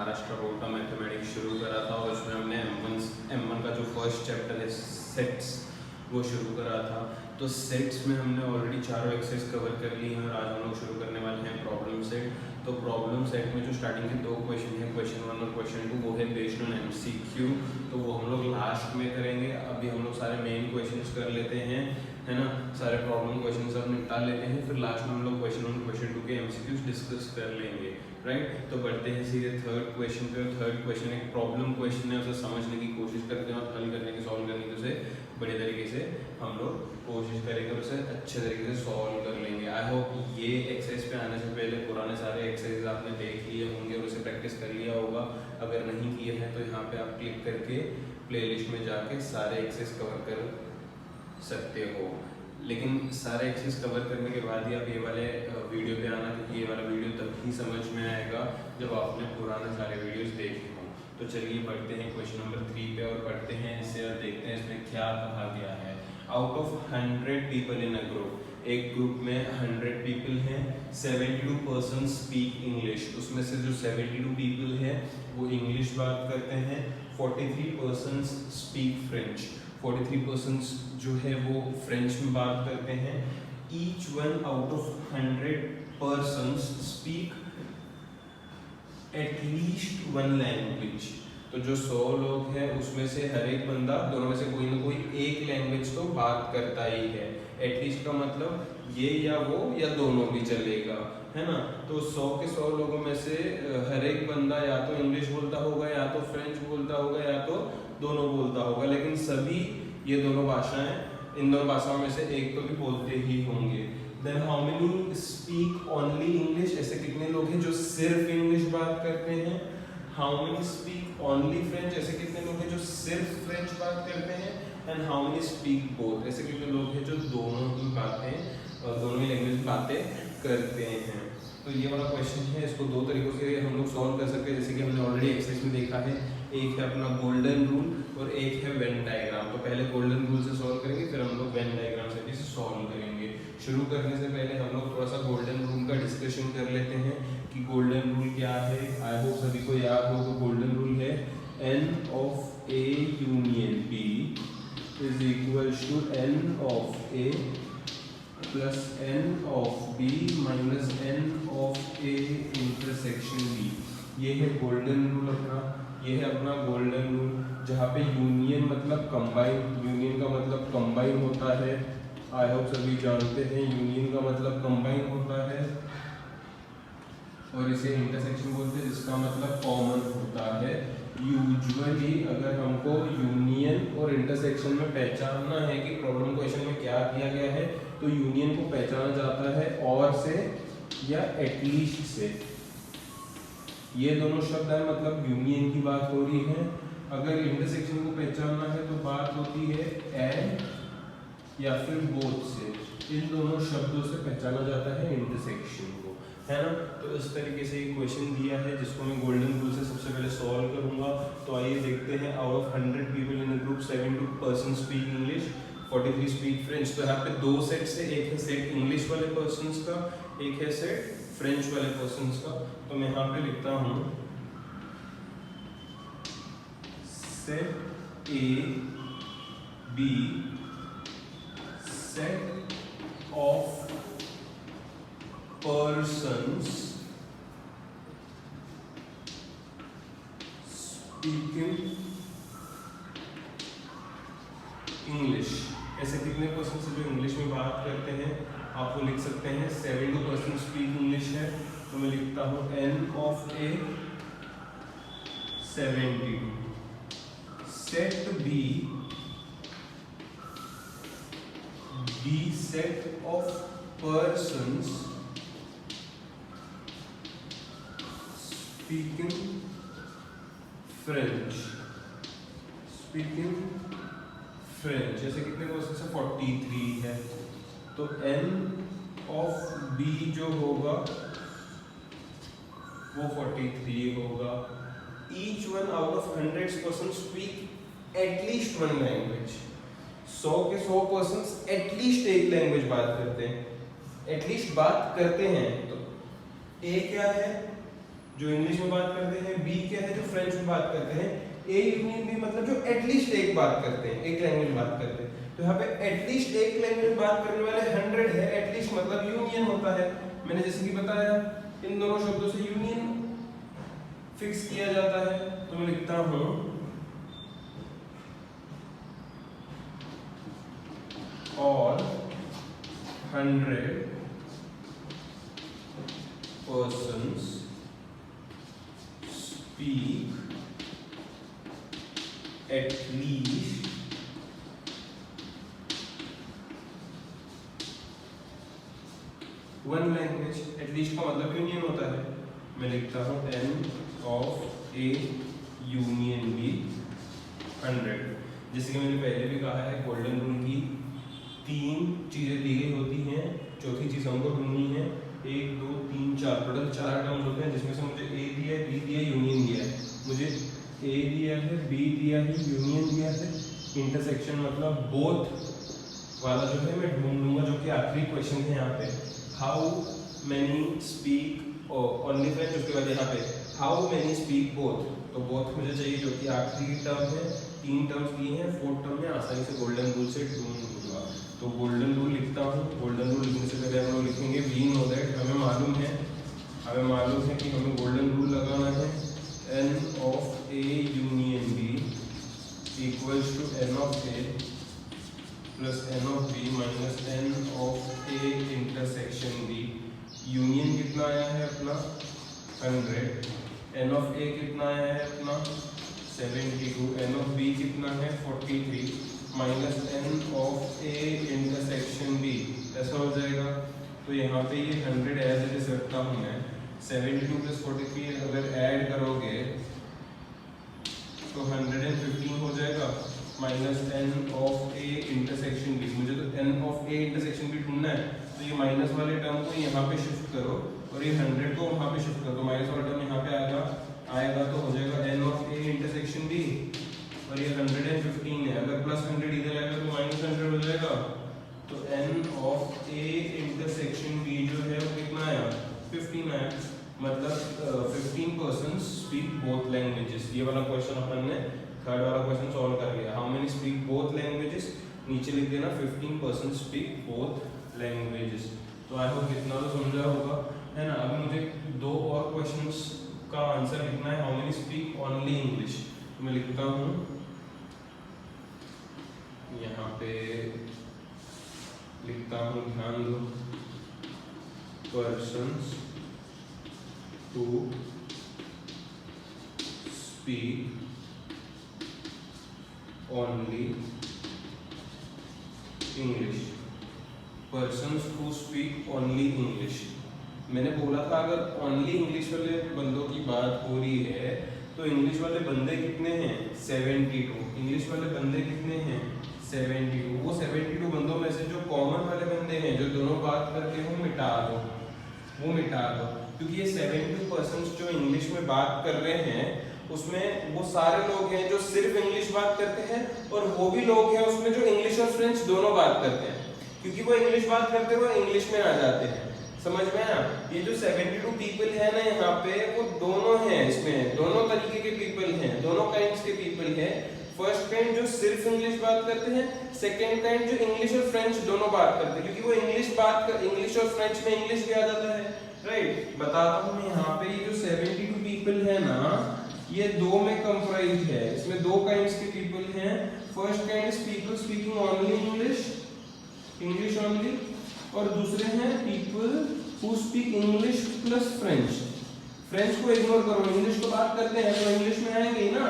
Maharashtra board का mathematics शुरू करा था और उसमें हमने M1 का जो फर्स्ट चैप्टर है सेट्स वो शुरू करा था। तो सेट्स में हमने ऑलरेडी चारों एक्सरसाइज कवर कर ली हैं और आज हम लोग शुरू करने वाले हैं प्रॉब्लम सेट। तो प्रॉब्लम सेट में जो स्टार्टिंग के दो क्वेश्चन है, क्वेश्चन 1 और क्वेश्चन 2, वो है बेस्ड ऑन MCQ, तो वो हम लोग लास्ट में करेंगे। अभी हम लोग सारे मेन क्वेश्चंस कर लेते हैं, है ना, सारे प्रॉब्लम क्वेश्चन सब निपटा लेते हैं, फिर लास्ट में हम लोग क्वेश्चन 1 क्वेश्चन 2 के MCQs डिस्कस कर लेंगे, राइट। तो बढ़ते हैं सीधे थर्ड क्वेश्चन पे। थर्ड क्वेश्चन एक प्रॉब्लम क्वेश्चन है, उसे समझने की कोशिश करते हैं और हल करने की, सॉल्व करने की उसे बड़े तरीके से हम लोग कोशिश करेंगे और उसे अच्छे तरीके से सॉल्व कर लेंगे। आई होप ये एक्सरसाइज पे आने से पहले पुराने सारे एक्सरसाइज आपने देख लिए होंगे और उसे प्रैक्टिस कर लिया होगा। अगर नहीं किए हैं तो यहाँ पे आप क्लिक करके प्लेलिस्ट में जाके सारे एक्सरसाइज कवर कर सकते हो। लेकिन सारे एक्सरसाइज कवर करने के बाद ही आप ये वाले वीडियो पे आना, क्योंकि ये वाला वीडियो तब ही समझ में आएगा जब आपने पुराने सारे वीडियोस देखे हों। तो चलिए बढ़ते हैं क्वेश्चन नंबर 3 पे और पढ़ते हैं इससे और देखते हैं इसमें क्या कहा गया है। Out of 100 people in a group, एक ग्रुप में 100 पीपल हैं, 72 पर्सन स्पीक इंग्लिश, उसमें से जो 72 पीपल हैं वो इंग्लिश बात करते हैं। 43 पर्सन स्पीक फ्रेंच, 43 पर्सन जो है वो फ्रेंच में बात करते हैं। Each one out of 100 person speak at least one language, तो जो 100 लोग हैं उसमें से हर एक बंदा दोनों में से कोई ना कोई एक लैंग्वेज तो बात करता ही है। एटलीस्ट का मतलब ये या वो या दोनों भी चलेगा, है ना। तो 100 के 100 लोगों में से हर एक बंदा या तो इंग्लिश बोलता होगा, या तो फ्रेंच बोलता होगा, या तो दोनों बोलता होगा, लेकिन सभी ये दोनों भाषाएं, इन दोनों भाषाओं में से एक तो भी बोलते ही होंगे। Then how many speak only English, ऐसे कितने लोग हैं जो सिर्फ इंग्लिश बात करते हैं। How many speak only French, ऐसे कितने लोग हैं जो सिर्फ फ्रेंच बात करते हैं। And how many speak both, ऐसे कितने लोग हैं जो दोनों ही बातें और दोनों ही लैंग्वेज बातें करते हैं। तो ये वाला क्वेश्चन है, इसको दो तरीकों से हम लोग सॉल्व कर सकते हैं, जैसे कि हमने ऑलरेडी एक्सरसाइज में देखा है। एक है अपना गोल्डन रूल और एक है वेन डायग्राम। तो पहले गोल्डन रूल से सॉल्व करेंगे, फिर हम लोग वेन डायग्राम से भी सॉल्व करेंगे। शुरू करने से पहले हम लोग थोड़ा सा गोल्डन रूल का डिस्कशन कर लेते हैं कि गोल्डन रूल क्या है। आई होप सभी को याद होगा। गोल्डन रूल है N of A union B is equal to N of A plus N of B minus N of A intersection B। ये है गोल्डन रूल अपना, ये है अपना गोल्डन रूल, जहाँ पे यूनियन मतलब कंबाइन, यूनियन का मतलब कंबाइन होता है। आई होप सभी जानते हैं यूनियन का मतलब कंबाइन होता है, और इसे इंटरसेक्शन बोलते हैं जिसका मतलब कॉमन होता है। यूजुअली अगर हमको यूनियन और इंटरसेक्शन में पहचानना है कि प्रॉब्लम क्वेश्चन में क्या किया गया है, तो यूनियन को पहचाना जाता है और से या एटलीस्ट से। ये दोनों शब्द है, मतलब यूनियन की बात हो रही है। अगर इंटरसेक्शन को पहचानना है तो बात होती है एंड या फिर बोथ से। इन दोनों शब्दों से पहचाना जाता है इंटरसेक्शन को, है ना। तो इस तरीके से एक क्वेश्चन दिया है जिसको मैं गोल्डन रूल से सबसे पहले सॉल्व करूंगा। तो आइए देखते हैं। Out of 100 people in a group 72 person speak English, 43 speak French. तो यहाँ पे दो सेट से, एक है सेट इंग्लिश वाले पर्सन्स का, एक है सेट फ्रेंच वाले पर्सन्स का। तो मैं यहाँ पे लिखता हूँ set A B set of persons speaking English, ऐसे कितने पर्सन से जो इंग्लिश में बात करते हैं। आप वो लिख सकते हैं 72 पर्सन स्पीक इंग्लिश है, तो मैं लिखता हूँ N of A 72, set B set of persons speaking French, जैसे कितने पर्सन से 43 है, तो N ऑफ B जो होगा वो 43 होगा। Each one out of 100 person speak at least one language, 100 के 100 पर्सन एटलीस्ट एक लैंग्वेज बात करते हैं, एटलीस्ट बात करते हैं। तो ए क्या है, जो इंग्लिश में बात करते हैं, बी क्या है जो फ्रेंच में बात करते हैं, ए यूनियन बी मतलब जो एटलीस्ट एक बात करते हैं, एक लैंग्वेज बात करते हैं। तो यहाँ पे एटलीस्ट एक लैंग्वेज बात करने वाले 100 है, एटलीस्ट मतलब यूनियन होता है। मैंने जैसे कि बताया इन दोनों शब्दों से यूनियन फिक्स किया जाता है। तो मैं लिखता हूं all 100 persons speak at least one language. At least का मतलब यूनियन होता है। मैं लिखता हूँ n of a union b 100। जैसे कि मैंने पहले भी कहा है, गोल्डन रूल की 3 चीजें दी गई होती हैं, चौथी चीज हमको ढूंढनी है। 1 2 3 4 टोटल 4 टर्म्स होते हैं, जिसमें से मुझे a दिया है, b दिया है, यूनियन दिया है। मुझे a दिया है, b दिया है, यूनियन दिया है, इंटरसेक्शन मतलब बोथ वाला जो है मैं ढूंढ लूंगा, जो कि आखिरी क्वेश्चन है यहाँ पे। How many speak only French, उसके बाद यहाँ पे हाउ मैनी स्पीक बोथ। तो बोथ मुझे चाहिए, जो कि आखिरी टर्म है। 3 टर्म्स दिए हैं, 4th टर्म में आसानी से गोल्डन रूल से ढूंढ लूंगा। तो गोल्डन रूल लिखता हूँ। गोल्डन रूल लिखने से पहले हम लोग लिखेंगे वी नो दैट। हमें मालूम है कि हमें गोल्डन रूल लगाना है। n of a union b equals to n of a plus n of b minus n of a intersection b। Union कितना आया है अपना 100, n of a कितना आया है अपना 72, n of b कितना है 43 minus n of a intersection b। ऐसा हो जाएगा। तो यहाँ पे ये 100 एज इट इज रखता हूँ मैं। 72 प्लस 43 अगर ऐड करोगे तो 115 हो जाएगा, minus n of a intersection b। मुझे तो n of a intersection b ढूंढना है, तो ये माइनस वाले टर्म को यहाँ पे शिफ्ट करो और ये 100 को वहाँ पे शिफ्ट करो। तो माइनस वाला टर्म यहाँ पे आएगा तो हो जाएगा n of a intersection b, और ये 115 है। अगर प्लस 100 इधर आएगा तो माइनस 100 हो जाएगा। तो n of a intersection b जो है वो कितना आया 15 आया। मतलब 15 पर्सन्स स्पीक बोथ लैंग्वेजेस। ये वाला क्वेश्चन अपन ने थर्ड वाला क्वेश्चन सॉल्व कर लिया। How many speak both languages, नीचे लिख देना 15 पर्सन स्पीक बोथ लैंग्वेजेस। तो आई होप इतना तो समझा होगा, है ना। अभी मुझे 2 और क्वेश्चंस का आंसर लिखना है। How many speak only English. तो मैं लिखता हूँ यहाँ पे, लिखता हूँ, ध्यान दो, persons who speak only English. Persons who speak only English. मैंने बोला था अगर ओनली इंग्लिश वाले बंदों की बात हो रही है तो इंग्लिश वाले बंदे कितने हैं 72। इंग्लिश वाले बंदे कितने हैं 72। वो 72 बंदों में से जो कॉमन वाले बंदे हैं, जो दोनों बात करते हो, मिटा दो, वो मिटा दो। क्योंकि ये 72 पर्सन्स जो इंग्लिश में बात कर रहे हैं उसमें वो सारे लोग हैं जो सिर्फ इंग्लिश बात करते हैं, और वो भी लोग हैं उसमें जो इंग्लिश और फ्रेंच दोनों बात करते हैं। क्योंकि वो इंग्लिश बात करते हुए इंग्लिश में आ जाते हैं। समझ में आया? ये जो 72 पीपल है ना यहाँ पे, वो दोनों हैं, इसमें दोनों तरीके के पीपल हैं, दोनों काइंड्स के पीपल हैं। फर्स्ट काइंड जो सिर्फ इंग्लिश बात करते हैं, सेकंड काइंड जो इंग्लिश और फ्रेंच दोनों बात करते हैं। क्योंकि वो इंग्लिश और फ्रेंच में इंग्लिश भी आ जाता है, राइट। बताता हूँ मैं यहाँ पे, ये जो 72 पीपल है ना, ये 2 में कंप्राइज है। इसमें 2 काइंड्स के पीपल हैं। First kind is people speaking only English only, और दूसरे हैं people who speak English plus French. French को इग्नोर करो, इंग्लिश को बात करते हैं तो इंग्लिश में आएंगे ही ना,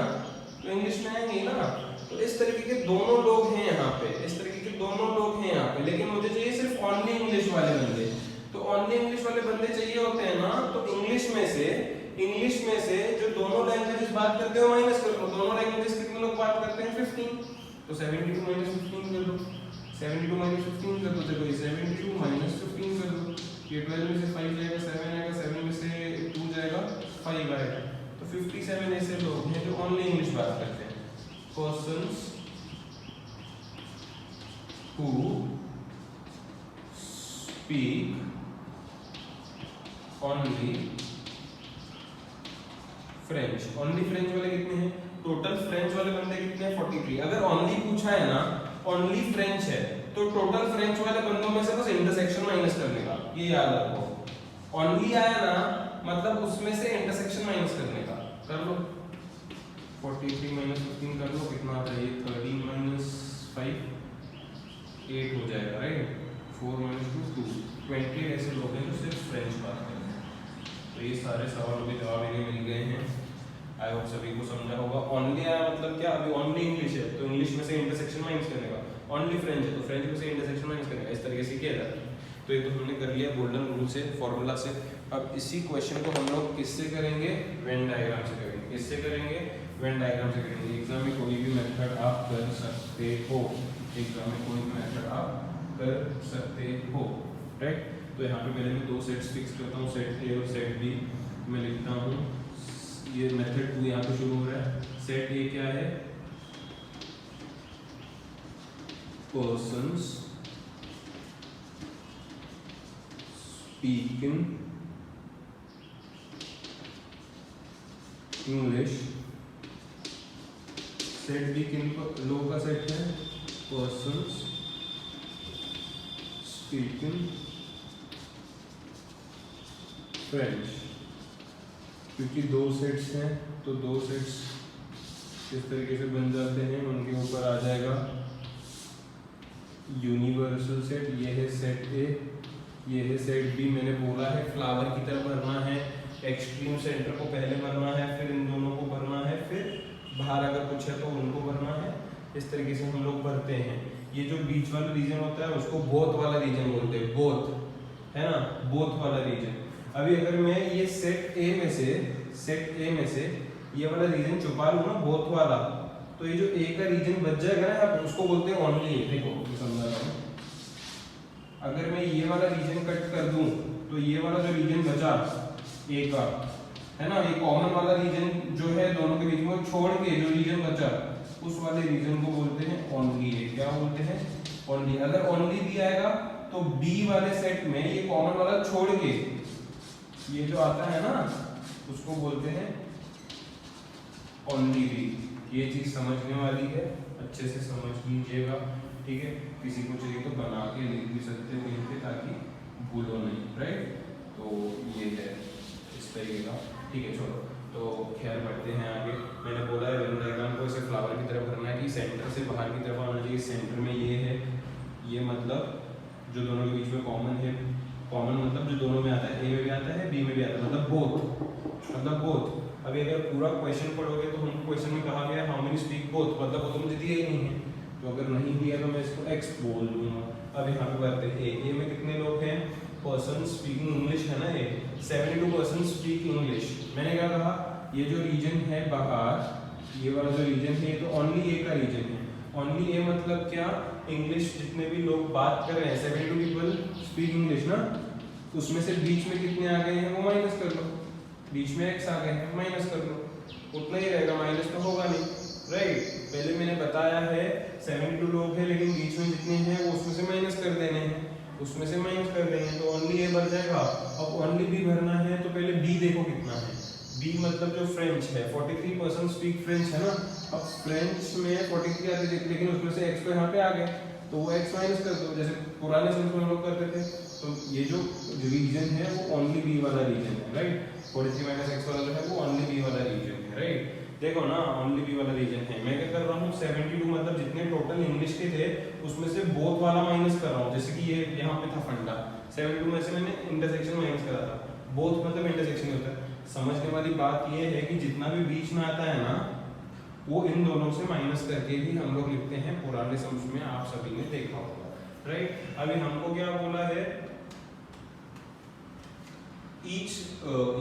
तो इस तरीके के दोनों लोग हैं यहाँ पे, लेकिन मुझे चाहिए सिर्फ ओनली इंग्लिश वाले बंदे। तो ओनली इंग्लिश वाले बंदे चाहिए होते हैं ना, तो इंग्लिश में से जो दोनों लैंग्वेजेस बात करते हो माइनस कर लो। दोनों लैंग्वेजेस कितने लोग बात करते हैं 15। तो 72 माइनस 15 कर दो, 72 माइनस 15 कर दो, देखो ये 72 माइनस 15 कर दो। ये 12 में से 5 जाएगा, 7 आएगा, 7 में से 2 जाएगा, 5 आएगा। तो 57 ऐसे लोग हैं जो ओनली इंग्लिश बात करते हैं। Persons who speak only French, only French वाले कितने हैं? टोटल फ्रेंच वाले बंदे कितने हैं? 43। अगर ओनली पूछा है ना, ओनली फ्रेंच है, तो टोटल फ्रेंच वाले बंदों में से बस इंटरसेक्शन माइनस करने का, ये याद रखो। ओनली आया ना मतलब उसमें से इंटरसेक्शन माइनस करने का। कर लो 43 माइनस 15 कर लो, कितना आता है? 13 माइनस 5 8 हो जाएगा, राइट। 4 माइनस 2 2 20 ऐसे लोग हैं जो सिर्फ फ्रेंच बात करते हैं। तो ये सारे सवालों के जवाब इन्हें मिल गए हैं। आई होप सभी को समझा होगा। ओनली आया मतलब क्या? अभी ओनली इंग्लिश है तो इंग्लिश में से इंटरसेक्शन माइनस करने का, ओनली फ्रेंच है तो फ्रेंच में से इंटरसेक्शन माइनस करने का, इस तरीके से किया जाता है। तो ये तो हमने कर लिया गोल्डन रूल से, फॉर्मूला से। अब इसी क्वेश्चन को हम लोग किससे करेंगे? वेन डायग्राम से करेंगे। किससे करेंगे? वेन डायग्राम से करेंगे। एग्जाम में कोई भी मेथड आप कर सकते हो, एग्जाम में कोई भी मेथड आप कर सकते हो, राइट। तो यहाँ पे पहले मैं दो सेट्स फिक्स करता हूँ, सेट ए और सेट बी। मैं लिखता हूँ ये मेथड 2 यहाँ पे शुरू हो रहा है। सेट ए क्या है? Persons speaking English. Set B किन लोगों का सेट है? Persons speaking French. क्योंकि दो सेट्स हैं तो दो सेट्स किस तरीके से बन जाते हैं, उनके ऊपर आ जाएगा यूनिवर्सल सेट। ये है सेट ए, ये है सेट बी। मैंने बोला है फ्लावर की तरह भरना है, एक्सट्रीम सेंटर को पहले भरना है, फिर इन दोनों को भरना है, फिर बाहर अगर कुछ है तो उनको भरना है। इस तरीके से हम लोग भरते हैं। ये जो बीच वाला रीजन होता है उसको बोथ वाला रीजन बोलते हैं, बोथ, है ना, बोथ वाला रीजन। अभी अगर मैं ये सेट ए में से ये वाला रीजन छुपा लूँ ना, बोथ वाला, तो ये जो ए का रीजन बच जाएगा ना यहाँ पे, उसको बोलते हैं ओनली ए। देखो मैं समझा रहा हूँ। अगर मैं ये वाला रीजन कट कर दूं तो ये वाला जो रीजन बचा ए का, है ना, ये कॉमन वाला रीजन जो है दोनों के बीच में, छोड़ के जो रीजन बचा उस वाले रीजन को बोलते हैं ओनली ए। क्या बोलते हैं? ओनली। अगर ओनली बी आएगा तो बी वाले सेट में ये कॉमन वाला छोड़ के ये जो आता है ना उसको बोलते हैं ओनली बी। ये चीज समझने वाली है, अच्छे से समझ लीजिएगा, ठीक है। किसी को चाहिए तो बना के लिख भी सकते हो कहीं पे ताकि भूलो नहीं, राइट। तो ये है इस तरीके का, ठीक है। छोड़ो, तो खैर बढ़ते हैं आगे। मैंने बोला है वेन डायग्राम को ऐसे फ्लावर की तरफ भरना है कि सेंटर से बाहर की तरफ आना चाहिए। सेंटर में ये है, ये मतलब जो दोनों के बीच में कॉमन है, कॉमन मतलब जो दोनों में आता है, ए में भी आता है बी में भी आता है, मतलब बोथ, मतलब बोथ। अभी अगर पूरा क्वेश्चन पढ़ोगे तो हमको क्वेश्चन में कहा गया हाउ मेनी स्पीक बोथ, मतलब वो तो मुझे दिया ही नहीं है, तो अगर नहीं दिया तो मैं इसको एक्स बोल दूंगा। अब यहाँ पे बढ़ते हैं ए में कितने लोग हैं? पर्सन स्पीकिंग इंग्लिश है ना, ये 72% स्पीक इंग्लिश। मैंने क्या कहा? ये जो रीजन है बाहर, ये वाला जो रीजन है ये तो ओनली ए का रीजन है। ओनली ए मतलब क्या? इंग्लिश जितने भी लोग बात कर रहे हैं 72 पीपल स्पीक इंग्लिश ना, उसमें से बीच में कितने आ गए हैं वो माइनस कर लो, बीच में एक्स आ गए हैं माइनस कर लो, उतना ही रहेगा, माइनस तो होगा नहीं, राइट। पहले मैंने बताया है 72 लोग हैं लेकिन बीच में जितने हैं वो उसमें से माइनस कर देने हैं, उसमें से माइनस कर देंगे तो ओनली ए भर जाएगा। अब ओनली बी भरना है तो पहले बी देखो कितना है। बी मतलब जो फ्रेंच है, 43% स्पीक फ्रेंच है ना। अब फ्रेंच में 43 आते थे लेकिन उसमें से एक्स तो यहाँ पे आ गए तो वो एक्स माइनस कर दो, जैसे पुराने समय में हम लोग करते थे। तो ये जो रीजन है वो ओनली बी वाला रीजन है, राइट। 43 माइनस एक्स वाला जो है वो ओनली बी वाला रीजन है, राइट। देखो ना ओनली बी वाला रीजन है। मैं क्या कर रहा हूँ 72 मतलब जितने टोटल इंग्लिश के थे उसमें से बोथ वाला माइनस कर रहा हूँ। जैसे कि ये यहाँ पे था फंडा, 72 में से मैंने इंटरसेक्शन माइनस करा था, बोथ मतलब इंटरसेक्शन होता है। समझने वाली बात ये है कि जितना भी बीच में आता है ना वो इन दोनों से माइनस करके ही हम लोग लिखते हैं। पुराने समझ में आप सभी ने देखा होगा, राइट। अभी हमको क्या बोला है? ईच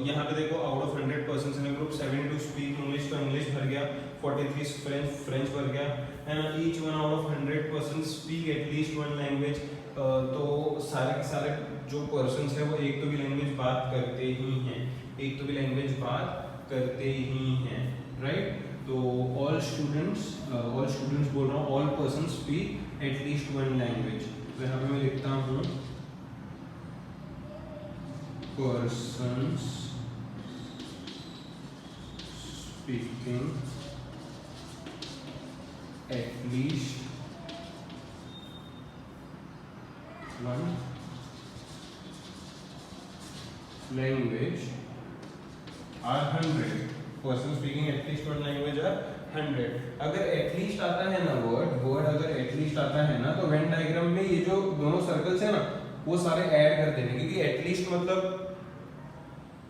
यहाँ पे देखो out of 100% in group 72 speak English, तो इंग्लिश भर गया, 43 फ्रेंच भर गया, and each one out of 100% speak at least one language. तो सारे के सारे जो पर्सन्स है वो एक तो भी लैंग्वेज बात करते ही हैं, एक तो भी लैंग्वेज बात करते ही हैं, राइट। तो ऑल स्टूडेंट्स बोल रहा हूँ, all person speak at least one language. तो यहाँ पे मैं लिखता हूँ persons speaking at least one language are 100. Person speaking at least one language are 100. अगर at least आता है ना वर्ड अगर at least आता है ना, तो वेन डायग्राम में ये जो दोनों सर्कल्स है ना वो सारे ऐड कर देने, क्योंकि at least मतलब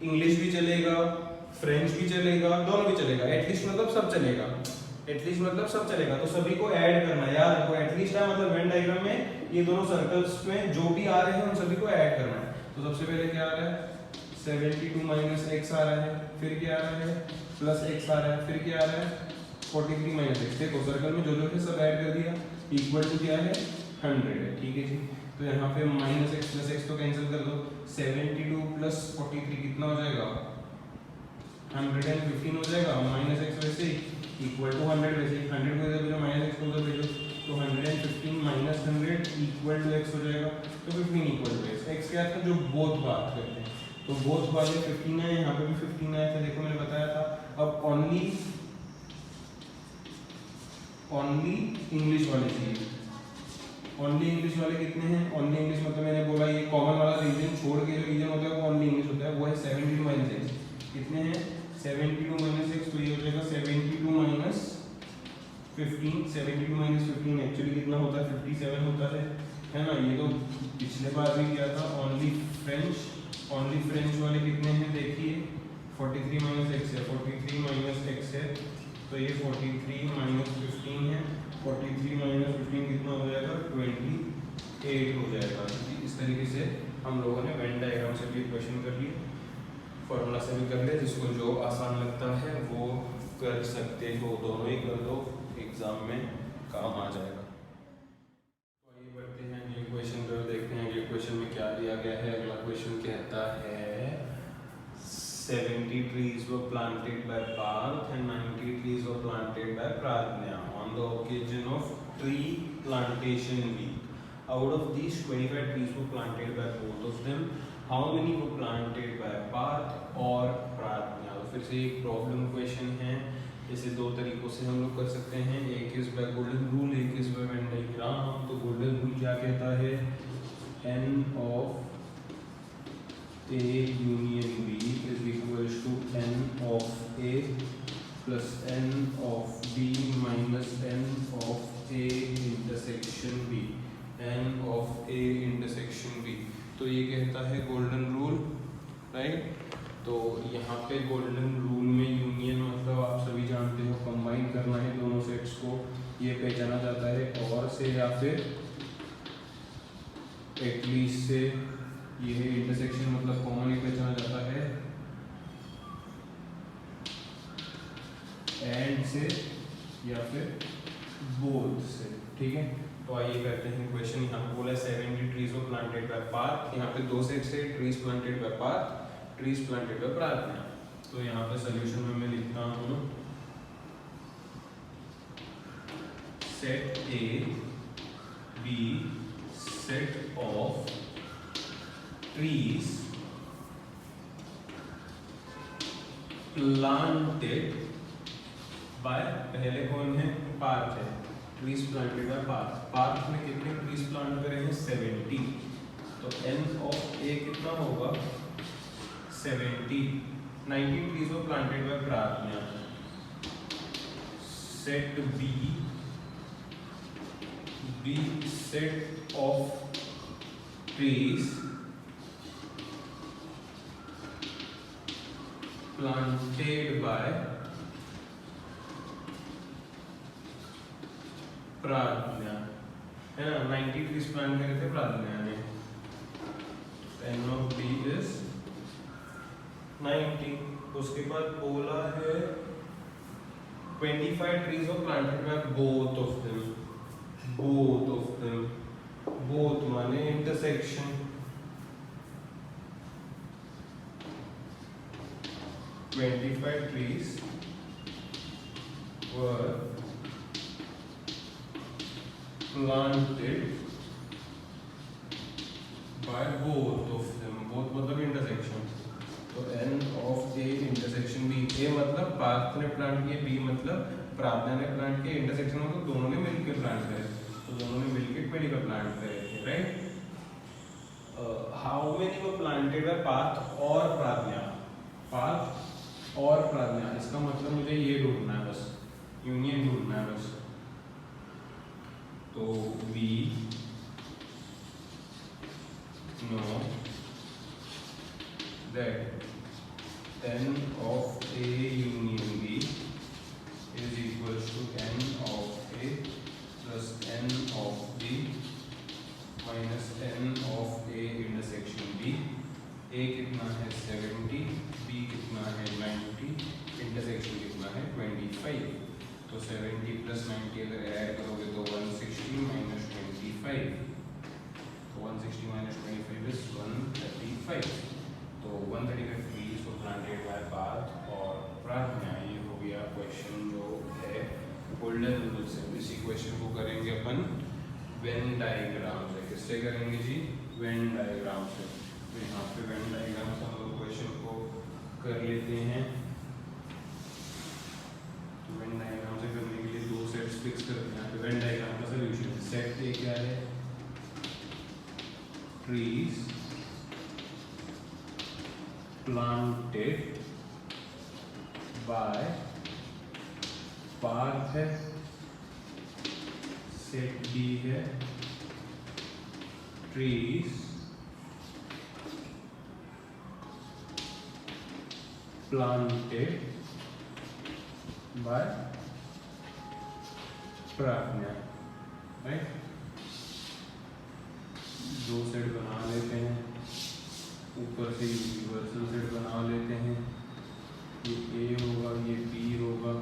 इंग्लिश भी चलेगा, फ्रेंच भी चलेगा, दोनों भी चलेगा। एटलीस्ट मतलब सब चलेगा, एटलीस्ट मतलब सब चलेगा, तो सभी को ऐड करना है। याद रखो एटलीस्ट है मतलब वेन डायग्राम में ये दोनों सर्कल्स में जो भी आ रहे हैं उन सभी को ऐड करना है। तो सबसे पहले क्या आ रहा है 72 माइनस एक्स आ रहा है, फिर क्या आ रहा है प्लस एक्स आ रहा है, फिर क्या आ रहा है 43 माइनस एक्स। देखो सर्कल में जो जो है सब ऐड कर दिया, इक्वल टू क्या है 100 है। ठीक है जी, तो यहाँ पे माइनस एक्स प्लस एक्स तो कैंसिल कर दो, 72 प्लस 43 कितना हो जाएगा 115 हो जाएगा, माइनस एक्स वैसे इक्वल टू 100 वैसे 100 को इधर भेजो माइनस एक्स को उधर भेजो, तो 115 माइनस 100 इक्वल टू एक्स हो जाएगा, तो 15 इक्वल टू एक्स। एक्स क्या था जो बोथ बात करते हैं, तो बोथ वाले 15 है, यहाँ पे भी 15 आया था, देखो मैंने बताया था। अब ओनली इंग्लिश वाले चाहिए, ओनली इंग्लिश वाले कितने हैं, ओनली इंग्लिश मतलब मैंने बोला ये कॉमन वाला रीजन छोड़ के जो रीजन होता है वो ओनली इंग्लिश होता है, वो है 72 माइनस एक्स। कितने हैं 72 माइनस एक्स, तो ये हो जाएगा 72 माइनस 15, 72 माइनस 15 एक्चुअली कितना होता है 57 होता है ना। ये तो पिछले बार भी किया था। ओनली फ्रेंच वाले कितने हैं देखिए 43 माइनस एक्स है, 43 माइनस एक्स है, तो ये 43 माइनस 15 है, 43 माइनस 15 कितना हो जाएगा 28 हो जाएगा। इस तरीके से हम लोगों ने वेन डायग्राम से भी क्वेश्चन कर लिए, फॉर्मूला से भी कर लिया, जिसको जो आसान लगता है वो कर सकते हो, दोनों ही कर दो, एग्जाम में काम आ जाएगा। तो आइए बढ़ते हैं अगले क्वेश्चन पर, देखते हैं अगले क्वेश्चन में क्या दिया गया है। अगला क्वेश्चन कहता है 70 trees were planted by Parth and 90 trees were planted by Pradnya on the occasion of tree plantation week. Out of these 25 trees were planted by both of them. How many were planted by Parth और Pradnya? तो फिर से एक problem question है। इसे दो तरीकों से हम लोग कर सकते हैं, एक इज बाय गोल्डन रूल, एक इज बाय वेन डायग्राम। तो गोल्डन रूल क्या कहता है, n of A union B is equals to n of A plus n of B minus n of A intersection B, n of A intersection B। तो ये कहता है golden rule, right. तो यहाँ पे गोल्डन रूल में union मतलब आप सभी जानते हो कंबाइन करना है दोनों सेट्स को, ये पहचाना जाता है और से या फिर एटलीस्ट से। ये है इंटरसेक्शन मतलब कॉमन ही पहचाना जाता है, एंड से या फिर बोथ से। ठीक है, तो आइए करते हैं क्वेश्चन। यहाँ पे बोला 70 trees were planted by Parth, यहाँ पे दो सेट्स है, trees planted by Parth, trees planted by Prarthana. तो यहाँ पे सोल्यूशन में मैं लिखता हूँ set A B set of trees planted by, पहले कौन है पार्थ है, trees planted by Parth. Parth में कितने ट्रीज प्लांट करे हैं 70, तो n ऑफ a कितना होगा 70। 90 trees were planted by Prarthana. Set B set of trees planted by प्रार्थना, है ना। 90 ट्रीज प्लांट करे थे प्रार्थना ने, n of b is 90। उसके बाद बोला है 25 trees were planted by both of them, both माने intersection. 25 trees were planted by both of them, both मतलब intersection, तो n of a intersection b, a मतलब पार्थ ने प्लांट किए, b मतलब प्रार्थना ने प्लांट किए, इंटरसेक्शन मतलब दोनों ने मिलकर प्लांट करे, तो दोनों ने मिलकर मेडिकल प्लांट करे थे, right. How many were planted by Parth और प्रार्थना, पार्थ और प्रार्थना, इसका मतलब मुझे ये ढूंढना है बस, यूनियन ढूंढना है बस। तो we know that n of a union b is equals to n of a plus n of b minus n of a intersection b। a कितना है 70, b कितना है 90, इंटरसेक्शन कितना है 25। तो 70 प्लस 90 अगर ऐड करोगे तो 160 माइनस 25, तो 160 माइनस 25 इज 135। तो 135 trees were planted by Parth और प्रार्थना। ये हो गया क्वेश्चन जो है गोल्डन रूल से। इसी क्वेश्चन को करेंगे अपन वेन डायग्राम से। किससे करेंगे जी? वेन डायग्राम से। तो यहाँ पे वेन डायग्राम से हम लोग क्वेश्चन को कर लेते हैं। वेन डायग्राम से करने के लिए दो सेट्स फिक्स करते हैं। तो वेन डायग्राम का सॉल्यूशन, सेट ए क्या है? ट्रीज प्लांटेड बाय पार्थ है, सेट बी है ट्रीज प्लांटेड बाय प्रार्थना, राइट। दो सेट बना लेते हैं, ऊपर से यूनिवर्सल सेट बना लेते हैं। ये ए होगा, ये बी होगा।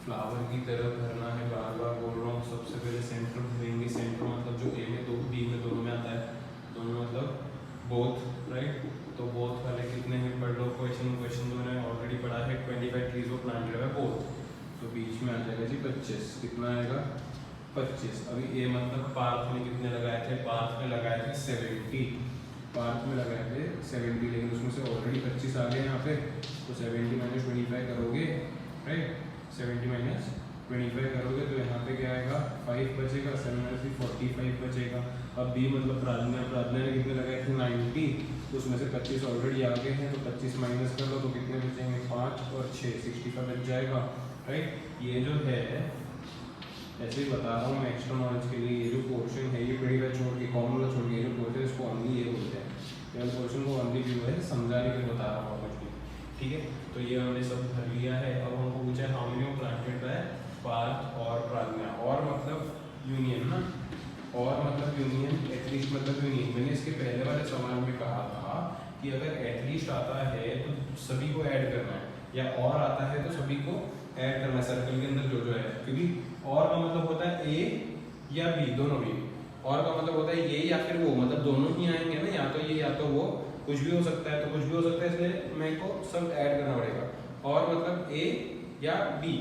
फ्लावर की तरह भरना है, बार बार बोल रहा हूँ। सबसे पहले सेंटर भरेंगे। सेंटर मतलब जो ए में दो, बी में दोनों में आता है, दोनों मतलब बोथ, राइट। तो बोथ वाले कितने हैं पढ़ लो। क्वेश्चन तो मैंने ऑलरेडी पढ़ा है। 25 ट्रीज वो प्लांटेड है बोथ, तो बीच में आ जाएगा जी 25। कितना आएगा? 25। अभी ए मतलब पार्थ में कितने लगाए थे? पार्थ में लगाए थे 70, पार्थ में लगाए थे 70, लेकिन उसमें से ऑलरेडी 25 आ गए यहाँ पे। तो 70 माइनस 25 करोगे, राइट। 70 माइनस 25 करोगे तो यहाँ पे क्या आएगा? 5 बचेगा, 7 माइनस 45 बचेगा। अब बी मतलब प्रार्थना ने कितने लगाए थे? 90, तो उसमें से 25 ऑलरेडी आ गए हैं, तो 25 माइनस कर लो तो कितने बचेंगे? 5 और 6, 65 बच जाएगा, राइट। ये जो है ऐसे ही बता रहा हूँ मैं एक्स्ट्रा नॉलेज के लिए। ये जो पोर्शन है ये बड़ी बार छोड़ के, कॉमन छोड़ के, ये जो पोर्शन है इसको ओनली ये बोलते हैं। केवल पोर्शन को ओनली जो है समझाने के लिए बता रहा हूँ आपको, ठीक है। तो ये हमने सब भर लिया है। अब हमको पूछा है how many planted by Parth और प्रार्थना। और मतलब यूनियन ना, और मतलब यूनियन, एटलीस्ट मतलब यूनियन। मैंने इसके पहले वाले सवाल में कहा था कि अगर एटलीस्ट आता है तो सभी को ऐड करना है, या और आता है तो सभी को ऐड करना है सर्कल के अंदर जो है। क्योंकि और का मतलब होता है ए या बी, दोनों भी। और का मतलब होता है ये या फिर वो, मतलब दोनों ही आएंगे ना, या तो ये या तो वो, कुछ भी हो सकता है, तो कुछ भी हो सकता है, इसलिए मेरे को सब ऐड करना पड़ेगा। और मतलब ए या बी,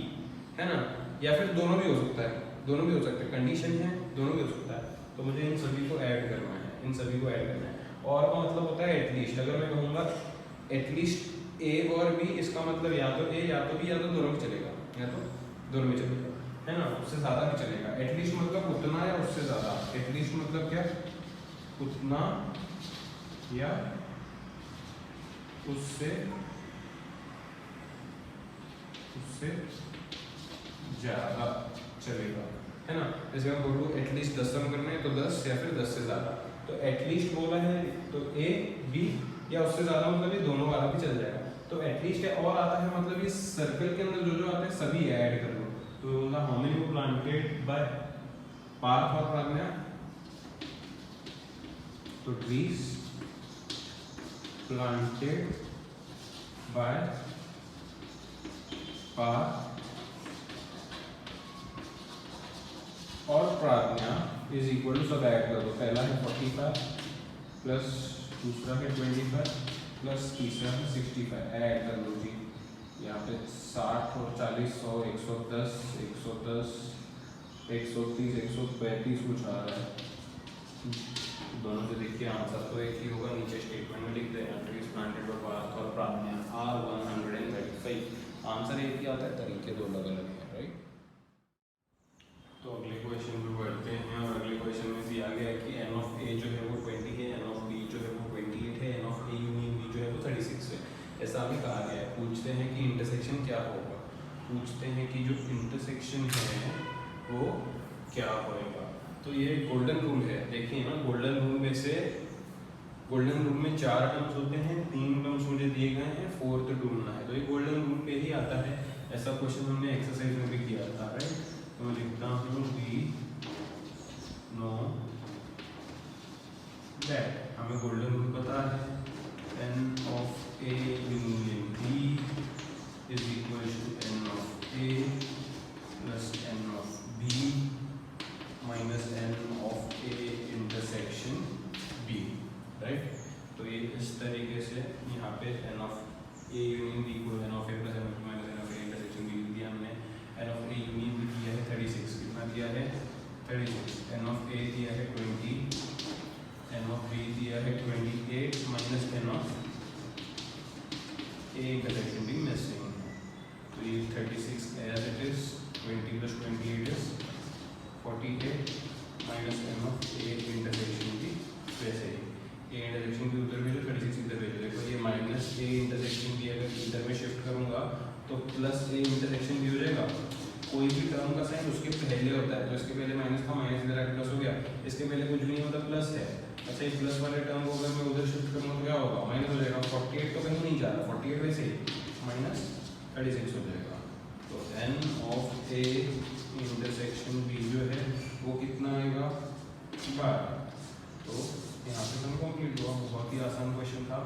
है ना, या फिर दोनों भी हो सकता है, दोनों भी हो सकता है, कंडीशन है दोनों भी हो सकता है। तो मुझे इन सभी को ऐड करना है, इन सभी को ऐड करना है। और का मतलब होता है एटलीस्ट। अगर मैं कहूँगा एटलीस्ट ए और बी, इसका मतलब या तो ए या तो बी या तो दोनों में चलेगा, या तो दोनों में चलेगा, है ना, उससे ज़्यादा भी चलेगा। एटलीस्ट मतलब उतना या उससे ज़्यादा। एटलीस्ट मतलब क्या? उतना या उससे ज़्यादा चलेगा, है ना। जैसे मैं बोलूँ एटलीस्ट 10 सम करने हैं तो 10, या फिर 10 से ज़्यादा। तो एटलीस्ट बोला है तो ए बी या उससे ज़्यादा, मतलब ये दोनों वाला भी चल जाएगा। तो एटलीस्ट है, और आता है मतलब ये सर्कल के अंदर जो आते हैं सभी ऐड कर लो। तो बोला how many planted by Parth और प्रार्थना। तो ट्रीज प्लांटेड बाय पार्थ और प्रार्थना इज इक्वल टू, सब ऐड कर दो। पहला है 45 प्लस दूसरा है 25 प्लस तीसरा है 65, ऐड कर लो जी। यहाँ पे 60 और 40 100, 110, 110, 130, 135 कुछ आ रहा है। दोनों से देखिए आंसर तो एक ही होगा, नीचे स्टेटमेंट में लिख देना ट्रीज प्लांटेड बाय पार्थ और प्राज्ञा आर 135। आंसर एक ही आता है, तरीके दो अलग अलग हैं, राइट। तो अगले क्वेश्चन पे बढ़ते हैं और अगले क्वेश्चन में दिया गया है कि एन ऑफ ए जो है वो 20 है, एन ऑफ बी जो है वो 28 है, N of A union B जो है वो 36 है। ऐसा हमें कहा गया है। पूछते हैं कि इंटरसेक्शन क्या होगा, पूछते हैं कि जो इंटरसेक्शन है वो क्या होएगा। तो ये गोल्डन रूल है, देखिए ना, गोल्डन रूल में से गोल्डन रूल में 4 टर्म्स होते हैं, 3 टर्म्स मुझे दिए गए हैं, 4th ढूंढना है। तो ये गोल्डन रूल पे ही आता है। ऐसा क्वेश्चन हमने एक्सरसाइज में भी किया था, राइट। तो मैं लिखता हूँ वी नो दैट, हमें गोल्डन रूल पता है, N of A union B is equal to n of A plus n of B minus N of A intersection B, right. तो ये इस तरीके से यहाँ पे n of A union B को n of A plus n of minus N of A intersection B दिया हमने। N of A union B दिया है 36, कितना दिया है 36, एन ऑफ ए दिया है 20, एन ऑफ बी दिया है 28 minus N of A intersection B missing. तो ये 36 as it is, 20 plus 28 is 48 minus N of A intersection B, वैसे ही ए इंटरसेक्शन भी उधर भेजो, 36 इधर भेजो। देखो ये माइनस ए इंटरसेक्शन भी अगर इधर में शिफ्ट करूँगा तो प्लस ए इंटरसेक्शन भी हो जाएगा। कोई भी टर्म का साइन उसके पहले होता है, तो इसके पहले माइनस था, माइनस इधर आके प्लस हो गया, इसके पहले कुछ भी नहीं होता, प्लस है। अच्छा, ये प्लस वाले टर्म को अगर मैं उधर शिफ्ट करूँगा तो क्या होगा, माइनस हो जाएगा। 48 तो कहीं नहीं जा रहा, 48 वैसे ही माइनस 36 हो जाएगा। तो N of A intersection B जो है वो कितना आएगा, 12। तो यहाँ पे हम कंप्लीट हुआ, बहुत ही आसान क्वेश्चन था।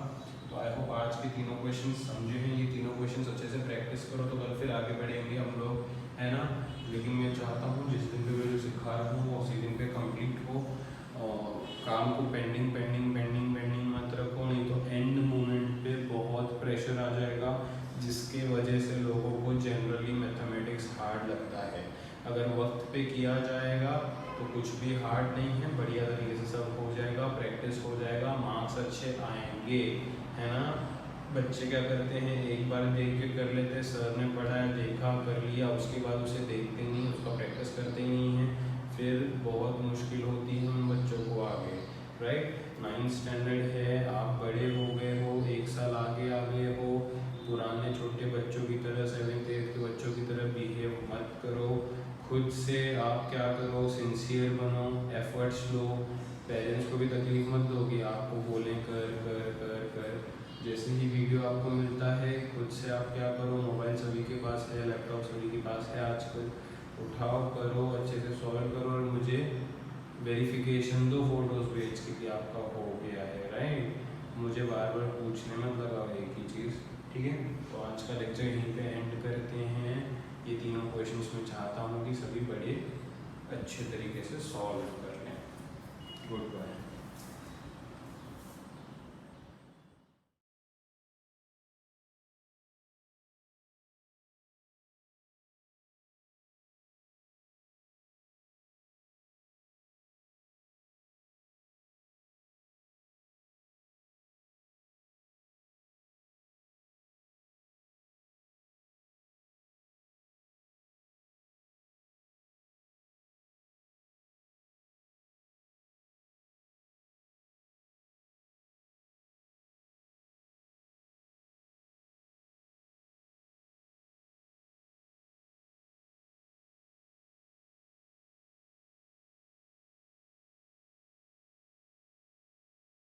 तो आई होप आज के तीनों क्वेश्चन समझे हैं। ये तीनों क्वेश्चन अच्छे से प्रैक्टिस करो तो कल फिर आगे बढ़ेंगे हम लोग, है ना। लेकिन मैं चाहता हूँ जिस दिन पे मैं जो सिखा रहा हूँ वो उसी दिन पे कंप्लीट हो, और काम को पेंडिंग पेंडिंग पेंडिंग पेंडिंग मत रखो, नहीं तो एंड मोमेंट पे बहुत प्रेशर आ जाएगा, जिसके वजह से लोगों को जनरली मैथमेटिक्स हार्ड लगता है। अगर वक्त पे किया जाएगा तो कुछ भी हार्ड नहीं है, बढ़िया तरीके से सब हो जाएगा, प्रैक्टिस हो जाएगा, मार्क्स अच्छे आएंगे, है ना। बच्चे क्या करते हैं, एक बार देख के कर लेते हैं, सर ने पढ़ाया देखा कर लिया, उसके बाद उसे देखते नहीं, उसका प्रैक्टिस करते ही नहीं हैं, फिर बहुत मुश्किल होती है उन बच्चों को आगे, राइट। 9th स्टैंडर्ड है, आप बड़े हो गए हो, 1 साल आगे आ गए हो, पुराने छोटे बच्चों की तरह 7th 8th के बच्चों की तरह बिहेव मत करो। खुद से आप क्या करो, सिंसियर बनो, एफर्ट्स लो, पेरेंट्स को भी तकलीफ मत दो कि आपको बोलें कर कर कर कर। जैसे ही वीडियो आपको मिलता है खुद से आप क्या करो, मोबाइल सभी के पास है, लैपटॉप सभी के पास है आजकल, उठाओ करो, अच्छे से सॉल्व करो और मुझे वेरिफिकेशन दो फोटोज़ भेज के कि आपका हो गया है, राइट। मुझे बार बार पूछने मत लगाओ एक ही चीज़, ठीक है। तो आज का लेक्चर यहीं पे एंड करते हैं। ये तीनों क्वेश्चंस मैं चाहता हूँ कि सभी बड़े अच्छे तरीके से सॉल्व कर लें। Good bye.